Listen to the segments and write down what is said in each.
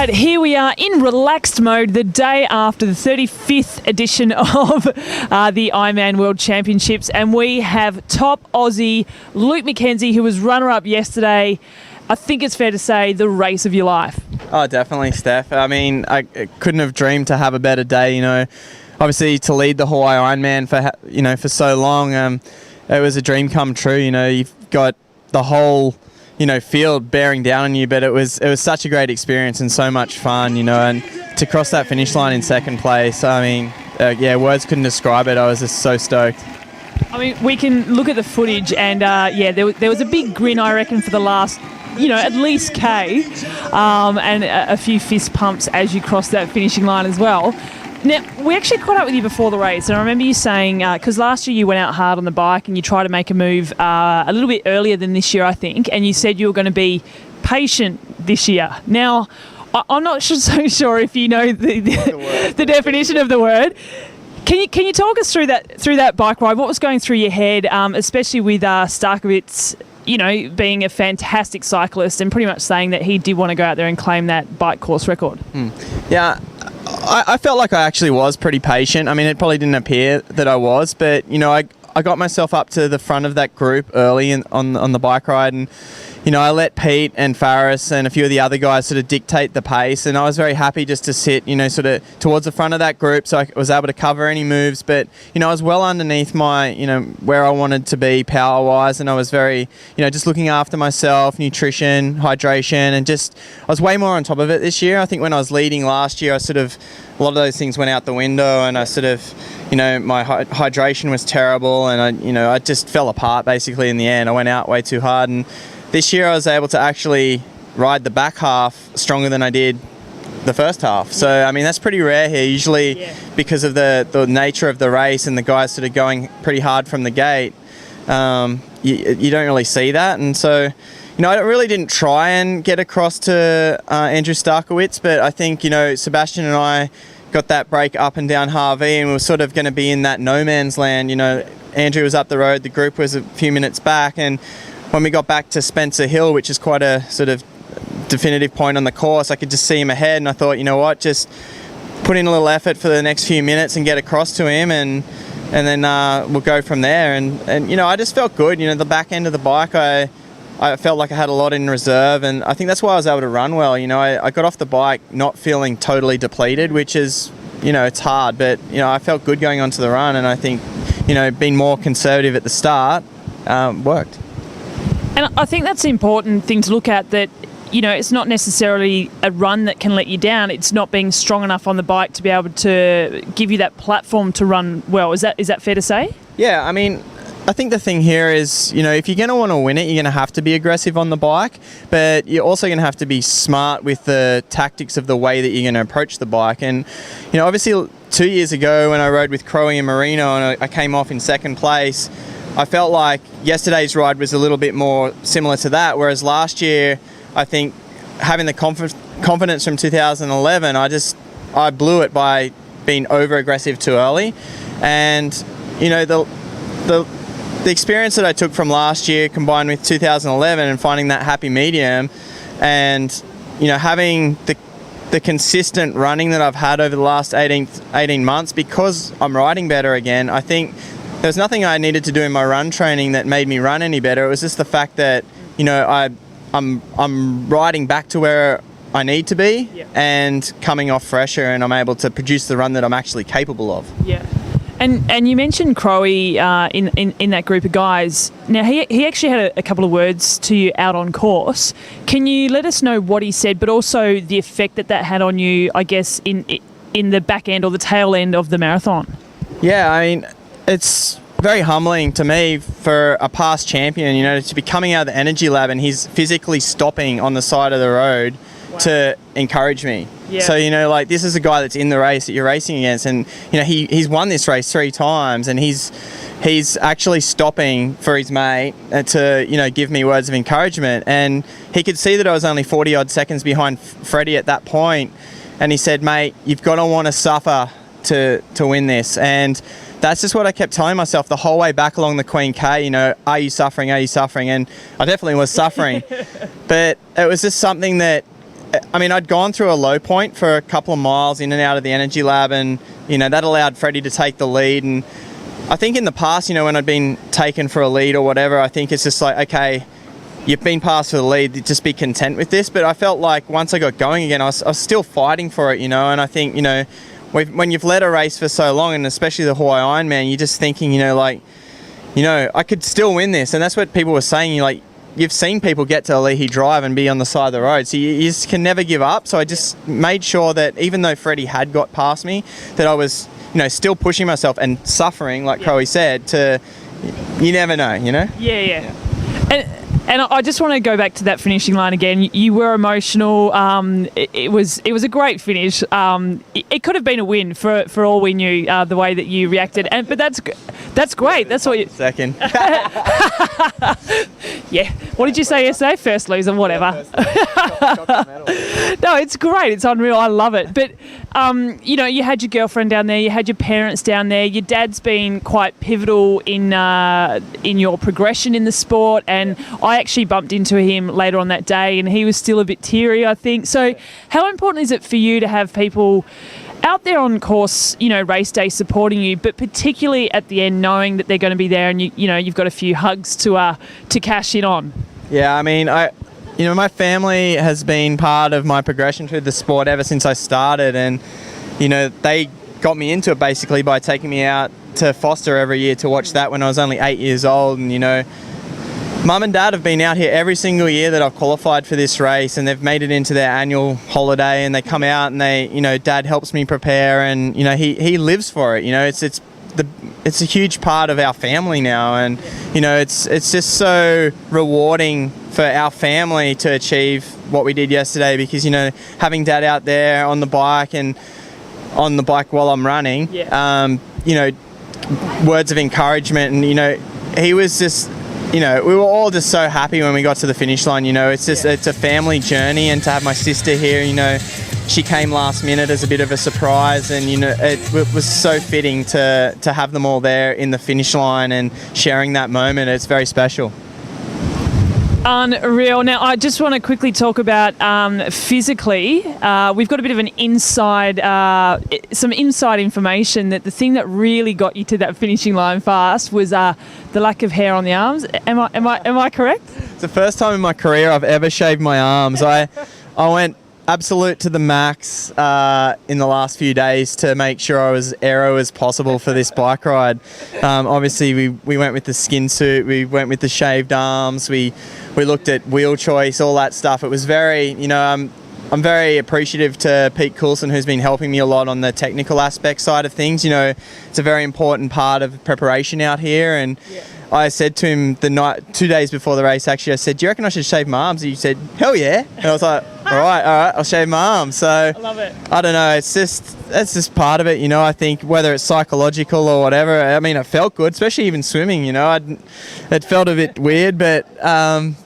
right, here we are in relaxed mode the day after the 35th edition of the Ironman World Championships, and we have top Aussie Luke McKenzie, who was runner-up yesterday. I think it's fair to say the race of your life. Oh, definitely, Steph. I mean, I couldn't have dreamed to have a better day, you know. Obviously, to lead the Hawaii Ironman for so long, it was a dream come true. You know, you've got the whole field bearing down on you, but it was such a great experience and so much fun, and to cross that finish line in second place, I mean, words couldn't describe it. I was just so stoked. I mean, we can look at the footage and, there was a big grin, I reckon, for the last, at least K, and a few fist pumps as you crossed that finishing line as well. Now, we actually caught up with you before the race, and I remember you saying, because last year you went out hard on the bike and you tried to make a move a little bit earlier than this year, I think, and you said you were going to be patient this year. Now, I'm not so sure if you know the definition of the word. Can you talk us through that bike ride? What was going through your head, especially with Starkovitz, being a fantastic cyclist and pretty much saying that he did want to go out there and claim that bike course record? Yeah. I felt like I actually was pretty patient. I mean, it probably didn't appear that I was, but, I got myself up to the front of that group early on the bike ride, and, I let Pete and Faris and a few of the other guys sort of dictate the pace, and I was very happy just to sit, sort of towards the front of that group so I was able to cover any moves, but, I was well underneath my, where I wanted to be power-wise, and I was very, just looking after myself, nutrition, hydration, and just, I was way more on top of it this year. I think when I was leading last year, a lot of those things went out the window, and I sort of, my hydration was terrible, and I just fell apart basically in the end. I went out way too hard, and this year I was able to actually ride the back half stronger than I did the first half. So, I mean, that's pretty rare here. Usually, because of the nature of the race and the guys sort of going pretty hard from the gate, you don't really see that. And so, I really didn't try and get across to Andrew Starkovitz, but I think, Sebastian and I got that break up and down Harvey, and we were sort of going to be in that no man's land. Andrew was up the road, the group was a few minutes back, and when we got back to Spencer Hill, which is quite a sort of definitive point on the course, I could just see him ahead, and I thought, just put in a little effort for the next few minutes and get across to him, and then we'll go from there. And I just felt good. The back end of the bike, I felt like I had a lot in reserve, and I think that's why I was able to run well. I got off the bike not feeling totally depleted, which is, it's hard, but, I felt good going onto the run, and I think, being more conservative at the start worked. And I think that's an important thing to look at, that, it's not necessarily a run that can let you down. It's not being strong enough on the bike to be able to give you that platform to run well. Is that fair to say? Yeah, I mean, I think the thing here is, if you're going to want to win it, you're going to have to be aggressive on the bike, but you're also going to have to be smart with the tactics of the way that you're going to approach the bike. And, obviously 2 years ago when I rode with Crowe and Marino and I came off in second place, I felt like yesterday's ride was a little bit more similar to that, whereas last year, I think having the confidence from 2011, I blew it by being over-aggressive too early. And, the experience that I took from last year combined with 2011 and finding that happy medium and, having the consistent running that I've had over the last 18 months, because I'm riding better again, I think there's nothing I needed to do in my run training that made me run any better. It was just the fact that, I'm riding back to where I need to be and coming off fresher, and I'm able to produce the run that I'm actually capable of. Yeah. And you mentioned Crowe in that group of guys. Now, he actually had a couple of words to you out on course. Can you let us know what he said, but also the effect that had on you, I guess, in the back end or the tail end of the marathon? Yeah, I mean, it's very humbling to me for a past champion, to be coming out of the energy lab and he's physically stopping on the side of the road to encourage me. Yeah. So, this is a guy that's in the race that you're racing against, and, he's won this race 3 times, and he's actually stopping for his mate to, give me words of encouragement. And he could see that I was only 40 odd seconds behind Freddie at that point, and he said, mate, you've got to want to suffer to win this. And that's just what I kept telling myself the whole way back along the Queen K, are you suffering? Are you suffering? And I definitely was suffering. But it was just something that I mean, I'd gone through a low point for a couple of miles in and out of the energy lab, and, you know, that allowed Freddie to take the lead. And I think in the past, you know, when I'd been taken for a lead or whatever, I think it's just like, okay, you've been passed for the lead, just be content with this. But I felt like once I got going again, I was still fighting for it, you know. And I think, you know, when you've led a race for so long, and especially the Hawaii Ironman, you're just thinking, you know, like, you know, I could still win this. And that's what people were saying. You've seen people get to Ali'i Drive and be on the side of the road. So you just can never give up. So I just made sure that even though Freddie had got past me, that I was, you know, still pushing myself and suffering, like Chloe said, you never know, you know? Yeah. And I just want to go back to that finishing line again. You were emotional. It was a great finish. It could have been a win for all we knew, the way that you reacted. But that's great. That's what you... Second. Yeah. What did you say yesterday? First loser, whatever. No, it's great. It's unreal. I love it. But, you know, you had your girlfriend down there. You had your parents down there. Your dad's been quite pivotal in your progression in the sport. And I actually bumped into him later on that day, and he was still a bit teary, I think. So how important is it for you to have people out there on course, you know, race day supporting you, but particularly at the end knowing that they're going to be there, and you know, you've got a few hugs to cash in on? Yeah, I mean, you know, my family has been part of my progression through the sport ever since I started, and, you know, they got me into it basically by taking me out to Foster every year to watch that when I was only 8 years old. And, you know, Mum and Dad have been out here every single year that I've qualified for this race, and they've made it into their annual holiday, and they come out and they, you know, Dad helps me prepare, and, you know, he lives for it. You know, it's a huge part of our family now, and, you know, it's just so rewarding for our family to achieve what we did yesterday, because, you know, having Dad out there on the bike and on the bike while I'm running, you know, words of encouragement, and, you know, he was just, you know, we were all just so happy when we got to the finish line. You know, it's just, it's a family journey, and to have my sister here, you know, she came last minute as a bit of a surprise, and, you know, it was so fitting to have them all there in the finish line and sharing that moment. It's very special. Unreal. Now, I just want to quickly talk about physically. We've got a bit of an some inside information that the thing that really got you to that finishing line fast was the lack of hair on the arms. Am I correct? It's the first time in my career I've ever shaved my arms. I went absolute to the max in the last few days to make sure I was aero as possible for this bike ride. Obviously, we went with the skin suit, we went with the shaved arms, we looked at wheel choice, all that stuff. It was very, you know, I'm very appreciative to Pete Coulson, who's been helping me a lot on the technical aspect side of things. You know, it's a very important part of preparation out here, and I said to him 2 days before the race, actually, I said, do you reckon I should shave my arms? He said, hell yeah. And I was like, all right, I'll shave my arms. So I love it. I don't know, it's just part of it, you know. I think whether it's psychological or whatever, I mean, it felt good, especially even swimming, you know. It felt a bit weird, but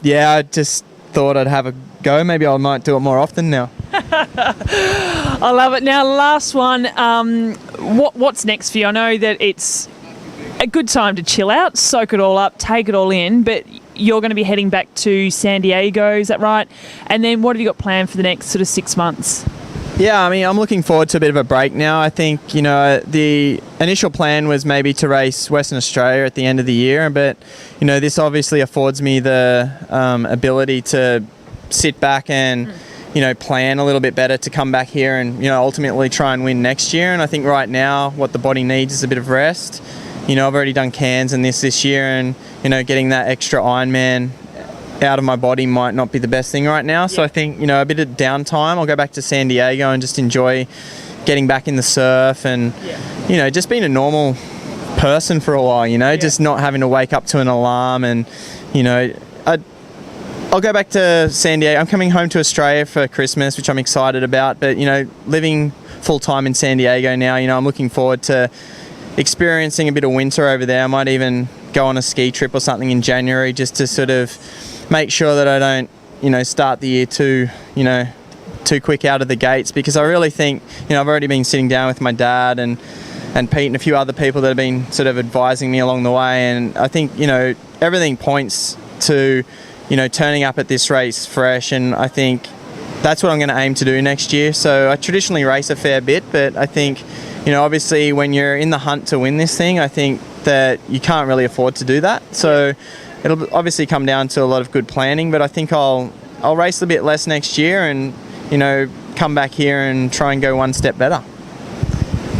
yeah, I just thought I'd have a go. Maybe I might do it more often now. I love it. Now, last one, what's next for you? I know that it's a good time to chill out, soak it all up, take it all in, but you're going to be heading back to San Diego, is that right? And then what have you got planned for the next sort of 6 months? Yeah, I mean, I'm looking forward to a bit of a break now. I think, you know, the initial plan was maybe to race Western Australia at the end of the year, but, you know, this obviously affords me the ability to sit back and, you know, plan a little bit better to come back here and, you know, ultimately try and win next year. And I think right now what the body needs is a bit of rest. You know, I've already done Cairns and this year, and, you know, getting that extra Ironman out of my body might not be the best thing right now. So I think, you know, a bit of downtime. I'll go back to San Diego and just enjoy getting back in the surf and, you know, just being a normal person for a while, you know, just not having to wake up to an alarm. And, you know, I'll go back to San Diego. I'm coming home to Australia for Christmas, which I'm excited about. But, you know, living full-time in San Diego now, you know, I'm looking forward to experiencing a bit of winter over there. I might even go on a ski trip or something in January just to sort of make sure that I don't, you know, start the year too quick out of the gates, because I really think, you know, I've already been sitting down with my dad and Pete and a few other people that have been sort of advising me along the way, and I think, you know, everything points to, you know, turning up at this race fresh. And I think, that's what I'm going to aim to do next year. So I traditionally race a fair bit, but I think, obviously when you're in the hunt to win this thing, I think that you can't really afford to do that. So it'll obviously come down to a lot of good planning, but I think I'll race a bit less next year and, come back here and try and go one step better.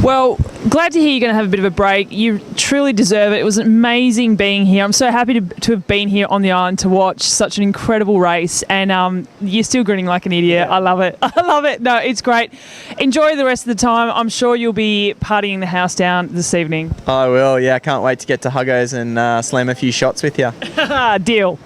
Well, glad to hear you're going to have a bit of a break. You truly deserve it. It was amazing being here. I'm so happy to have been here on the island to watch such an incredible race. And you're still grinning like an idiot. I love it. I love it. No, it's great. Enjoy the rest of the time. I'm sure you'll be partying the house down this evening. I will, yeah. I can't wait to get to Huggos and slam a few shots with you. Deal.